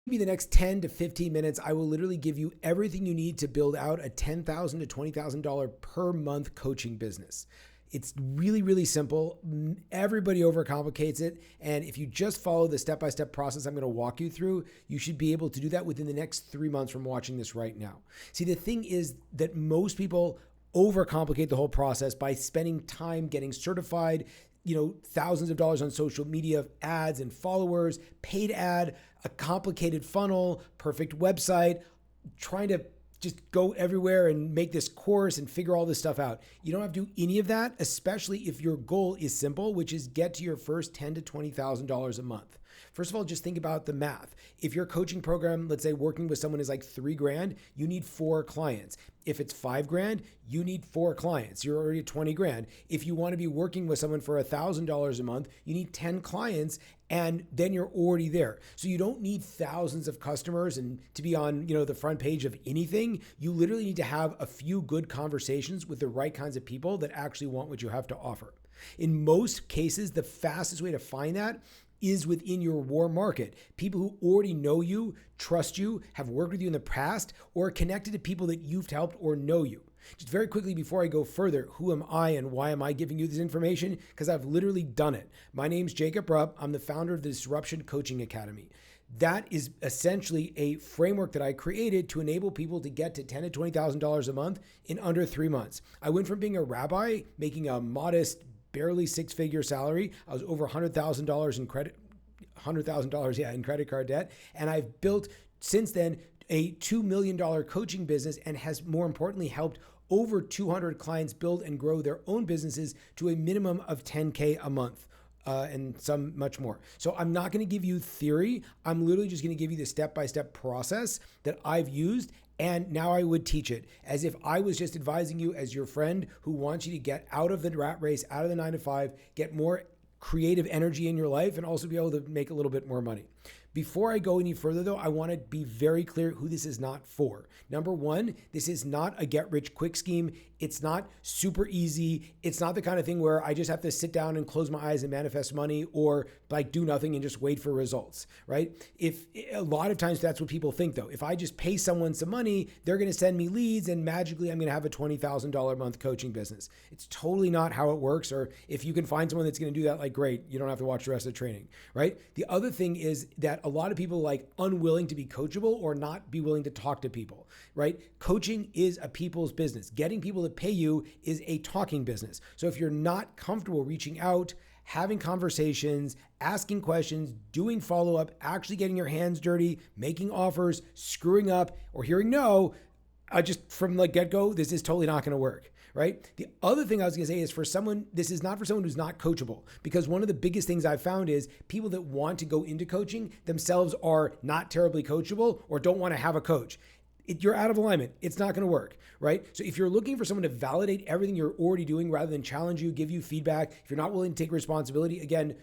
Maybe the next 10 to 15 minutes, I will literally give you everything you need to build out a $10,000 to $20,000 per month coaching business. It's really, really simple. Everybody overcomplicates it. And if you just follow the step-by-step process I'm going to walk you through, you should be able to do that within the next 3 months from watching this right now. See, the thing is that most people overcomplicate the whole process by spending time getting certified, thousands of dollars on social media, ads and followers, paid ad, a complicated funnel, perfect website, trying to just go everywhere and make this course and figure all this stuff out. You don't have to do any of that, especially if your goal is simple, which is get to your first $10,000 to $20,000 a month. First of all, just think about the math. If your coaching program, let's say working with someone is like $3,000, you need 4 clients. If it's $5,000, you need 4 clients. You're already at $20,000. If you want to be working with someone for $1,000 a month, you need 10 clients, and then you're already there. So you don't need thousands of customers and to be on, the front page of anything. You literally need to have a few good conversations with the right kinds of people that actually want what you have to offer. In most cases, the fastest way to find that is within your warm market. People who already know you, trust you, have worked with you in the past, or are connected to people that you've helped or know you. Just very quickly before I go further, who am I and why am I giving you this information? Because I've literally done it. My name's Jacob Rupp. I'm the founder of the DisRUPPtion Coaching Academy. That is essentially a framework that I created to enable people to get to $10,000 to $20,000 a month in under 3 months. I went from being a rabbi, making a modest, barely 6-figure salary. I was over $100,000 in credit card debt. And I've built since then a $2 million coaching business and has more importantly helped over 200 clients build and grow their own businesses to a minimum of $10K a month. And some much more. So I'm not going to give you theory. I'm literally just going to give you the step-by-step process that I've used. And now I would teach it as if I was just advising you as your friend who wants you to get out of the rat race, out of the 9 to 5, get more creative energy in your life, and also be able to make a little bit more money. Before I go any further though, I want to be very clear who this is not for. Number one, this is not a get rich quick scheme. It's not super easy. It's not the kind of thing where I just have to sit down and close my eyes and manifest money or like do nothing and just wait for results, right? If a lot of times that's what people think though. If I just pay someone some money, they're going to send me leads and magically I'm going to have a $20,000 a month coaching business. It's totally not how it works. Or if you can find someone that's going to do that, like great, you don't have to watch the rest of the training, right? The other thing is that a lot of people like unwilling to be coachable or not be willing to talk to people, right? Coaching is a people's business. Getting people to pay you is a talking business. So if you're not comfortable reaching out, having conversations, asking questions, doing follow-up, actually getting your hands dirty, making offers, screwing up, or hearing no, just from the get-go, this is totally not going to work. Right? The other thing I was going to say is this is not for someone who's not coachable, because one of the biggest things I've found is people that want to go into coaching themselves are not terribly coachable or don't want to have a coach. You're out of alignment. It's not going to work, right? So if you're looking for someone to validate everything you're already doing rather than challenge you, give you feedback, if you're not willing to take responsibility, again,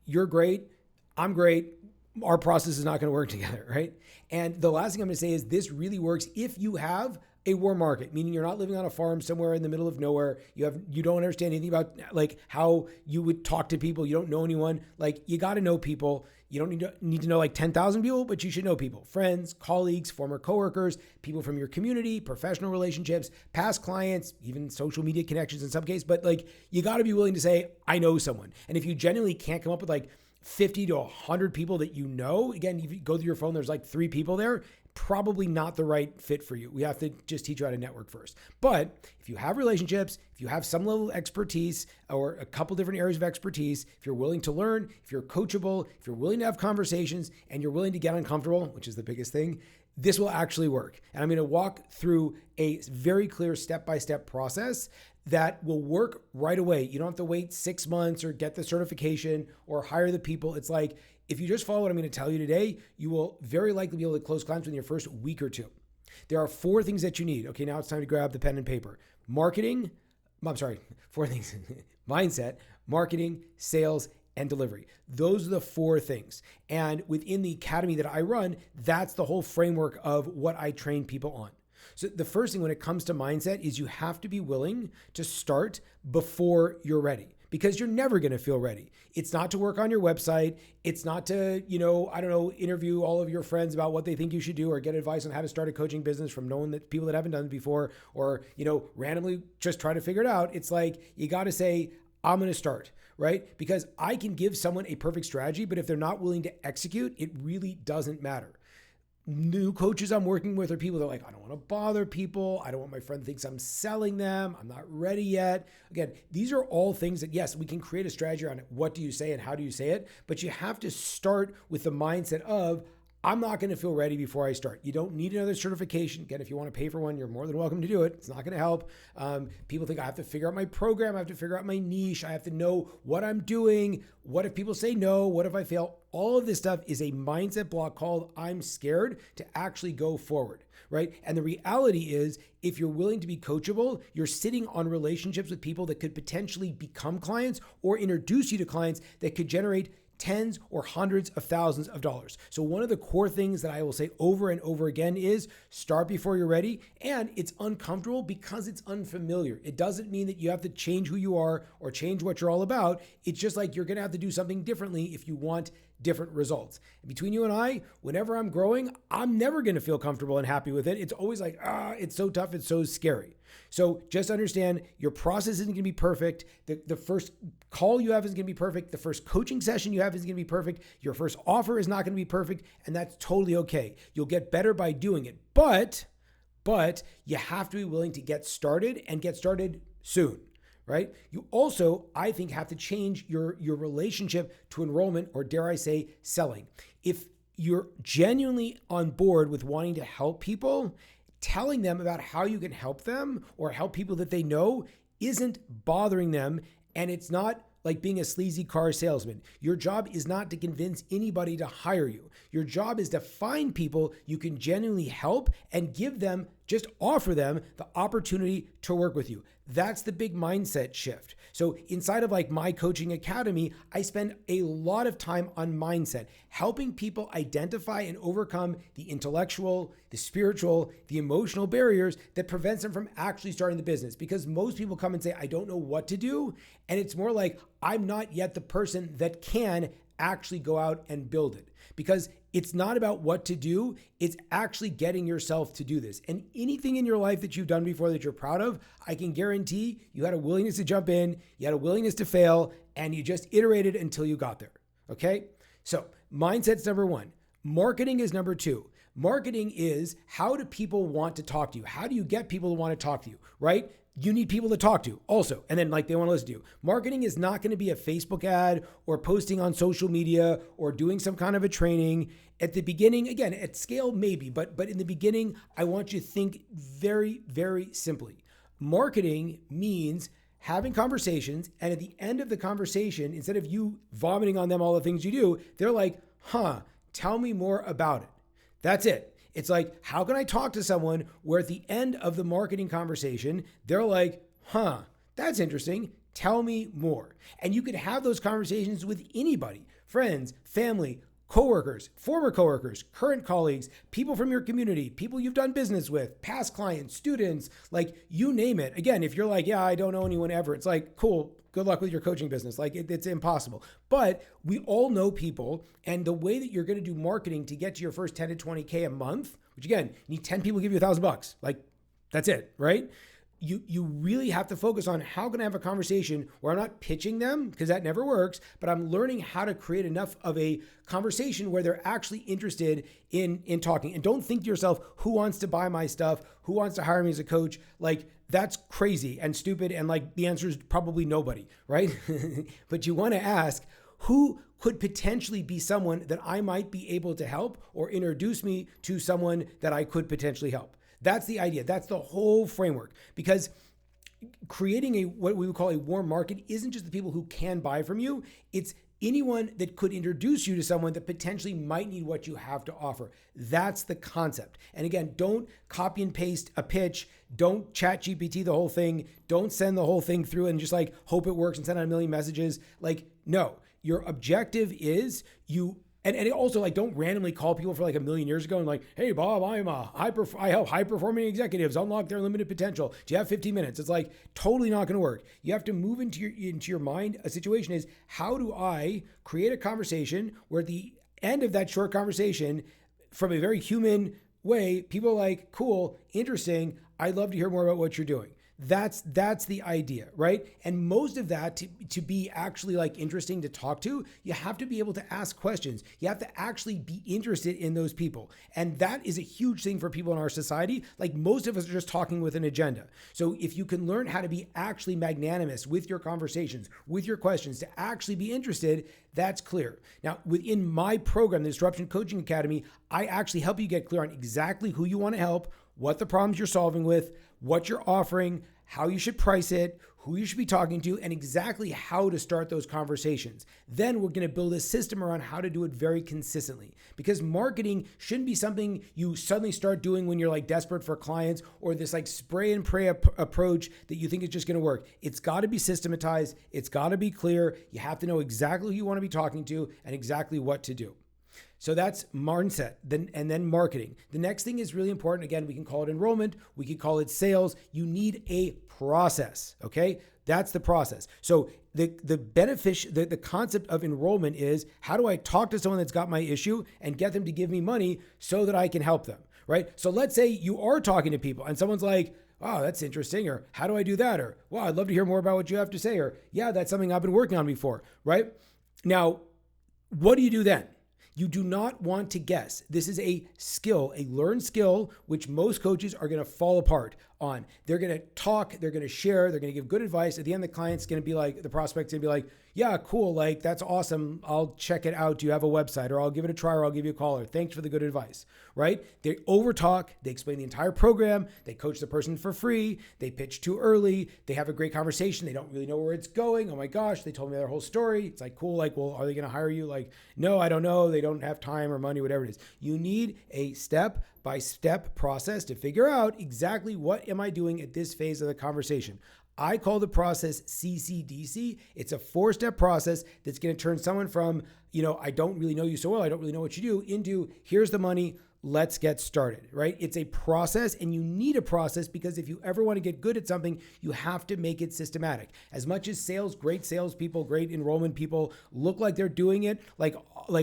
you're great. I'm great. Our process is not going to work together, right? And the last thing I'm going to say is this really works if you have a warm market, meaning you're not living on a farm somewhere in the middle of nowhere. You don't understand anything about like how you would talk to people. You don't know anyone. Like you got to know people. You don't need to know like 10,000 people, but you should know people, friends, colleagues, former coworkers, people from your community, professional relationships, past clients, even social media connections in some cases. But like you got to be willing to say, I know someone. And if you genuinely can't come up with like 50 to 100 people that you know, again, if you go through your phone, there's like 3 people there, probably not the right fit for you. We have to just teach you how to network first. But if you have relationships, if you have some level of expertise or a couple different areas of expertise, if you're willing to learn, if you're coachable, if you're willing to have conversations and you're willing to get uncomfortable, which is the biggest thing, this will actually work. And I'm going to walk through a very clear step-by-step process that will work right away. You don't have to wait 6 months or get the certification or hire the people. It's like, if you just follow what I'm going to tell you today, you will very likely be able to close clients within your first week or 2. There are 4 things that you need. Okay, now it's time to grab the pen and paper. 4 things. Mindset, marketing, sales, and delivery. Those are the 4 things. And within the academy that I run, that's the whole framework of what I train people on. So the first thing when it comes to mindset is you have to be willing to start before you're ready. because you're never going to feel ready. It's not to work on your website. It's not to, interview all of your friends about what they think you should do or get advice on how to start a coaching business from knowing that people that haven't done it before or, randomly just try to figure it out. It's like, you got to say, I'm going to start, right? Because I can give someone a perfect strategy, but if they're not willing to execute, it really doesn't matter. New coaches I'm working with are people that are like, I don't want to bother people. I don't want my friend thinks I'm selling them. I'm not ready yet. Again, these are all things that, yes, we can create a strategy around what do you say and how do you say it, but you have to start with the mindset of, I'm not going to feel ready before I start. You don't need another certification. Again, if you want to pay for one, you're more than welcome to do it. It's not going to help. People think I have to figure out my program. I have to figure out my niche. I have to know what I'm doing. What if people say no? What if I fail? All of this stuff is a mindset block called I'm scared to actually go forward, right? And the reality is, if you're willing to be coachable, you're sitting on relationships with people that could potentially become clients or introduce you to clients that could generate tens or hundreds of thousands of dollars. So one of the core things that I will say over and over again is start before you're ready. And it's uncomfortable because it's unfamiliar. It doesn't mean that you have to change who you are or change what you're all about. It's just like you're going to have to do something differently if you want different results. And between you and I, whenever I'm growing, I'm never going to feel comfortable and happy with it. It's always like, it's so tough. It's so scary. So just understand your process isn't going to be perfect. The first call you have isn't going to be perfect. The first coaching session you have isn't going to be perfect. Your first offer is not going to be perfect. And that's totally okay. You'll get better by doing it. But you have to be willing to get started and get started soon. Right? You also, I think, have to change your relationship to enrollment, or dare I say, selling. If you're genuinely on board with wanting to help people, telling them about how you can help them or help people that they know isn't bothering them, and it's not like being a sleazy car salesman. Your job is not to convince anybody to hire you. Your job is to find people you can genuinely help and just offer them the opportunity to work with you. That's the big mindset shift. So inside of like my coaching academy, I spend a lot of time on mindset, helping people identify and overcome the intellectual, the spiritual, the emotional barriers that prevents them from actually starting the business. Because most people come and say, I don't know what to do. And it's more like, I'm not yet the person that can actually go out and build it. Because it's not about what to do. It's actually getting yourself to do this. And anything in your life that you've done before that you're proud of, I can guarantee you had a willingness to jump in, you had a willingness to fail, and you just iterated until you got there. Okay? So mindset's number one. Marketing is number two. Marketing is, how do people want to talk to you? How do you get people to want to talk to you, right? You need people to talk to also, and then like they want to listen to you. Marketing is not going to be a Facebook ad or posting on social media or doing some kind of a training. At the beginning, again, at scale maybe, but in the beginning, I want you to think very, very simply. Marketing means having conversations, and at the end of the conversation, instead of you vomiting on them all the things you do, they're like, tell me more about it. That's it. It's like, how can I talk to someone where at the end of the marketing conversation, they're like, that's interesting. Tell me more. And you could have those conversations with anybody, friends, family, coworkers, former coworkers, current colleagues, people from your community, people you've done business with, past clients, students, like you name it. Again, if you're like, yeah, I don't know anyone ever, it's like, cool. Good luck with your coaching business. Like it's impossible. But we all know people, and the way that you're going to do marketing to get to your first 10 to 20K a month, which again, you need 10 people to give you $1,000. Like that's it, right? You really have to focus on how can I have a conversation where I'm not pitching them, because that never works, but I'm learning how to create enough of a conversation where they're actually interested in talking. And don't think to yourself, who wants to buy my stuff? Who wants to hire me as a coach? Like that's crazy and stupid. And like the answer is probably nobody, right? But you want to ask, who could potentially be someone that I might be able to help, or introduce me to someone that I could potentially help? That's the idea. That's the whole framework. Because creating what we would call a warm market isn't just the people who can buy from you. It's anyone that could introduce you to someone that potentially might need what you have to offer. That's the concept. And again, don't copy and paste a pitch. Don't chat GPT the whole thing. Don't send the whole thing through and just like hope it works and send out a million messages. Like, no, your objective is you And also, like, don't randomly call people for like a million years ago and like, hey, Bob, I help high performing executives unlock their limited potential. Do you have 15 minutes? It's like totally not going to work. You have to move into your mind. A situation is, how do I create a conversation where at the end of that short conversation, from a very human way, people are like, cool, interesting. I'd love to hear more about what you're doing. That's the idea, right? And most of that, to be actually like interesting to talk to, you have to be able to ask questions. You have to actually be interested in those people. And that is a huge thing for people in our society. Like, most of us are just talking with an agenda. So if you can learn how to be actually magnanimous with your conversations, with your questions, to actually be interested, that's clear. Now, within my program, the DisRUPPtion Coaching Academy, I actually help you get clear on exactly who you want to help, what the problems you're solving with, what you're offering, how you should price it, who you should be talking to, and exactly how to start those conversations. Then we're going to build a system around how to do it very consistently, because marketing shouldn't be something you suddenly start doing when you're like desperate for clients, or this like spray and pray approach that you think is just going to work. It's got to be systematized. It's got to be clear. You have to know exactly who you want to be talking to and exactly what to do. So that's mindset, and then marketing. The next thing is really important. Again, we can call it enrollment. We could call it sales. You need a process, okay? That's the process. So the concept of enrollment is, how do I talk to someone that's got my issue and get them to give me money so that I can help them, right? So let's say you are talking to people and someone's like, oh, that's interesting, or how do I do that? Or, wow, I'd love to hear more about what you have to say, or, yeah, that's something I've been working on before, right? Now, what do you do then? You do not want to guess. This is a skill, a learned skill, which most coaches are going to fall apart on. They're going to talk, they're going to share, they're going to give good advice. At the end, the client's going to be like, the prospect's going to be like, yeah, cool. Like, that's awesome. I'll check it out. Do you have a website? Or I'll give it a try, or I'll give you a call, or thanks for the good advice, right? They over talk. They explain the entire program. They coach the person for free. They pitch too early. They have a great conversation. They don't really know where it's going. Oh my gosh, they told me their whole story. It's like, cool. Like, well, are they going to hire you? Like, no, I don't know. They don't have time or money, whatever it is. You need a step-by-step process to figure out exactly what am I doing at this phase of the conversation. I call the process CCDC. It's a 4-step process that's going to turn someone from, I don't really know you so well, I don't really know what you do, into, here's the money, let's get started, right? It's a process, and you need a process, because if you ever want to get good at something, you have to make it systematic. As much as great salespeople, great enrollment people look like they're doing it like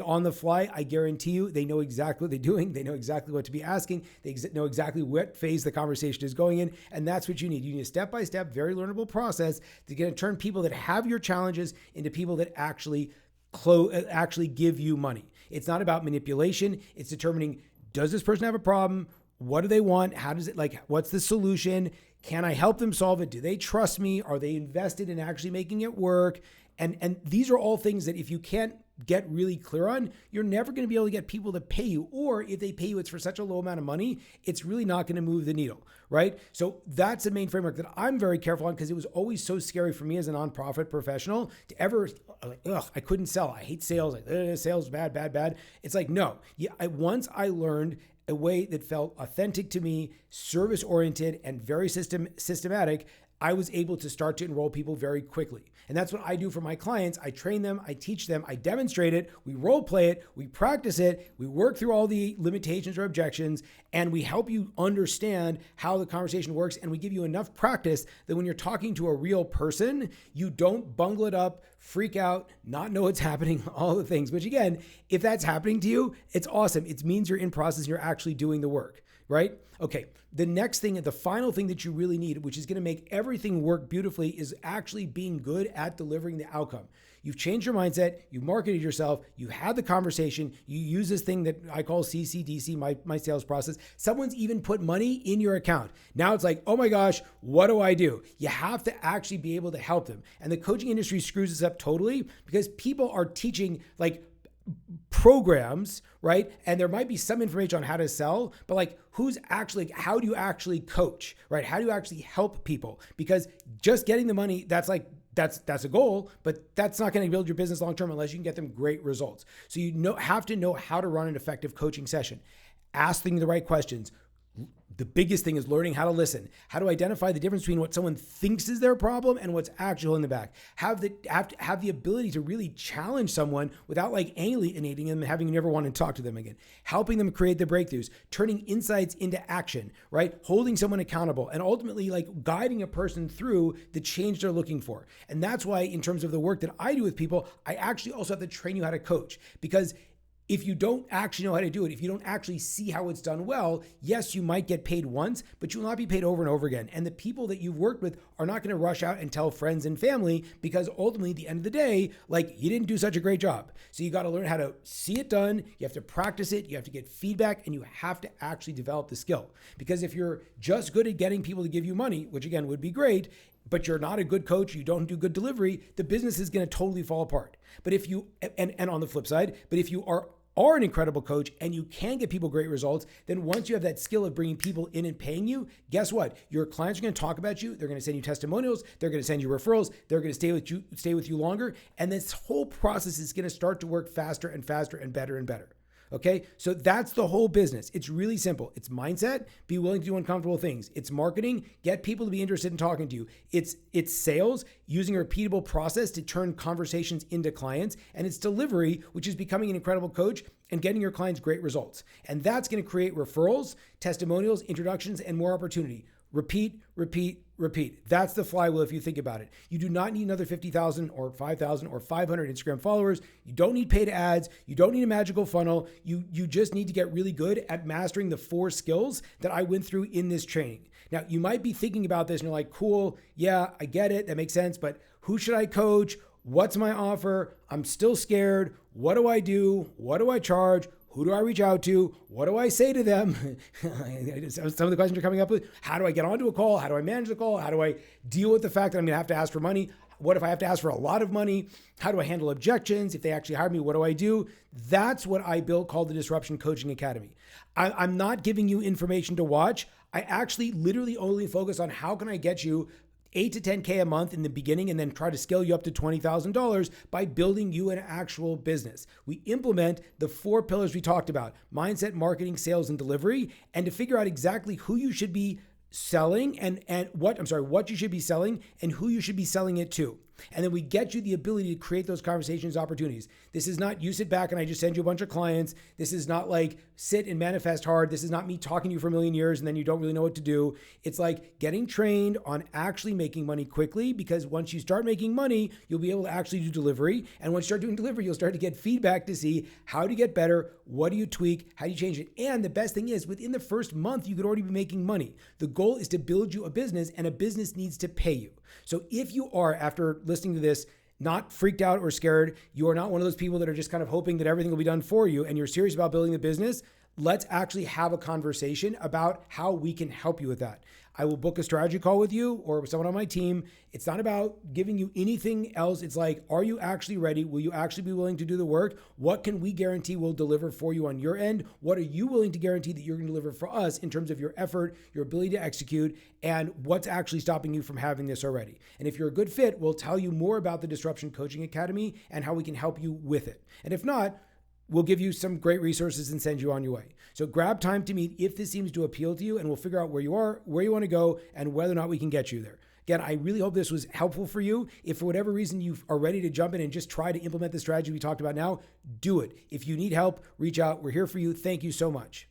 on the fly, I guarantee you they know exactly what they're doing. They know exactly what to be asking. They know exactly what phase the conversation is going in, and that's what you need. You need a step-by-step, very learnable process to get to turn people that have your challenges into people that actually give you money. It's not about manipulation. It's determining, does this person have a problem? What do they want? How does it, what's the solution? Can I help them solve it? Do they trust me? Are they invested in actually making it work? And these are all things that if you can't get really clear on, you're never going to be able to get people to pay you. Or if they pay you, it's for such a low amount of money, it's really not going to move the needle, right? So that's the main framework that I'm very careful on, because it was always so scary for me as a nonprofit professional to ever, I couldn't sell. I hate sales. Sales, bad. It's like, no. Once I learned a way that felt authentic to me, service-oriented, and very systematic, I was able to start to enroll people very quickly. And that's what I do for my clients. I train them, I teach them, I demonstrate it, we role play it, we practice it, we work through all the limitations or objections, and we help you understand how the conversation works, and we give you enough practice that when you're talking to a real person, you don't bungle it up, freak out, not know what's happening, all the things. Which again, if that's happening to you, it's awesome. It means you're in process and you're actually doing the work, right? Okay, the next thing, the final thing that you really need, which is going to make everything work beautifully, is actually being good at delivering the outcome. You've changed your mindset, you marketed yourself, you had the conversation, you use this thing that I call CCDC, my sales process. Someone's even put money in your account. Now it's like, oh my gosh, what do I do? You have to actually be able to help them. And the coaching industry screws this up totally, because people are teaching programs, right? And there might be some information on how to sell, but how do you actually coach, right? How do you actually help people? Because just getting the money, that's a goal, but that's not going to build your business long-term unless you can get them great results. So you have to know how to run an effective coaching session. Ask them the right questions. The biggest thing is learning how to listen, how to identify the difference between what someone thinks is their problem and what's actually in the back. Have the ability to really challenge someone without like alienating them and having you never want to talk to them again. Helping them create the breakthroughs, turning insights into action, right? Holding someone accountable, and ultimately like guiding a person through the change they're looking for. And that's why in terms of the work that I do with people, I actually also have to train you how to coach, because if you don't actually know how to do it, if you don't actually see how it's done well, yes, you might get paid once, but you will not be paid over and over again. And the people that you've worked with are not going to rush out and tell friends and family, because ultimately at the end of the day, like, you didn't do such a great job. So you got to learn how to see it done. You have to practice it. You have to get feedback, and you have to actually develop the skill. Because if you're just good at getting people to give you money, which again would be great, but you're not a good coach, you don't do good delivery, the business is going to totally fall apart. But if you, and on the flip side, but if you are an incredible coach and you can get people great results, then once you have that skill of bringing people in and paying you, guess what? Your clients are going to talk about you. They're going to send you testimonials. They're going to send you referrals. They're going to stay with you longer. And this whole process is going to start to work faster and faster and better and better. Okay, so that's the whole business. It's really simple. It's mindset, be willing to do uncomfortable things. It's marketing, get people to be interested in talking to you. It's sales, using a repeatable process to turn conversations into clients. And it's delivery, which is becoming an incredible coach and getting your clients great results. And that's going to create referrals, testimonials, introductions, and more opportunity. Repeat, repeat, repeat. That's the flywheel if you think about it. You do not need another 50,000 or 5,000 or 500 Instagram followers. You don't need paid ads. You don't need a magical funnel. You just need to get really good at mastering the 4 skills that I went through in this training. Now, you might be thinking about this and you're like, cool, yeah, I get it. That makes sense. But who should I coach? What's my offer? I'm still scared. What do I do? What do I charge? Who do I reach out to? What do I say to them? Some of the questions are coming up with, how do I get onto a call? How do I manage the call? How do I deal with the fact that I'm going to have to ask for money? What if I have to ask for a lot of money? How do I handle objections? If they actually hire me, what do I do? That's what I built, called the DisRUPPtion Coaching Academy. I'm not giving you information to watch. I actually literally only focus on how can I get you 8 to 10K a month in the beginning, and then try to scale you up to $20,000 by building you an actual business. We implement the 4 pillars we talked about: mindset, marketing, sales, and delivery, and to figure out exactly who you should be selling and what you should be selling and who you should be selling it to. And then we get you the ability to create those conversations, opportunities. This is not you sit back and I just send you a bunch of clients. This is not like sit and manifest hard. This is not me talking to you for a million years and then you don't really know what to do. It's like getting trained on actually making money quickly, because once you start making money, you'll be able to actually do delivery. And once you start doing delivery, you'll start to get feedback to see how to get better, what do you tweak, how do you change it. And the best thing is, within the first month, you could already be making money. The goal is to build you a business, and a business needs to pay you. So if you are, after listening to this, not freaked out or scared, you are not one of those people that are just kind of hoping that everything will be done for you, and you're serious about building a business, let's actually have a conversation about how we can help you with that. I will book a strategy call with you or with someone on my team. It's not about giving you anything else. It's like, are you actually ready? Will you actually be willing to do the work? What can we guarantee we'll deliver for you on your end? What are you willing to guarantee that you're going to deliver for us in terms of your effort, your ability to execute, and what's actually stopping you from having this already? And if you're a good fit, we'll tell you more about the DisRUPPtion Coaching Academy and how we can help you with it. And if not, we'll give you some great resources and send you on your way. So grab time to meet if this seems to appeal to you, and we'll figure out where you are, where you want to go, and whether or not we can get you there. Again, I really hope this was helpful for you. If for whatever reason you are ready to jump in and just try to implement the strategy we talked about now, do it. If you need help, reach out. We're here for you. Thank you so much.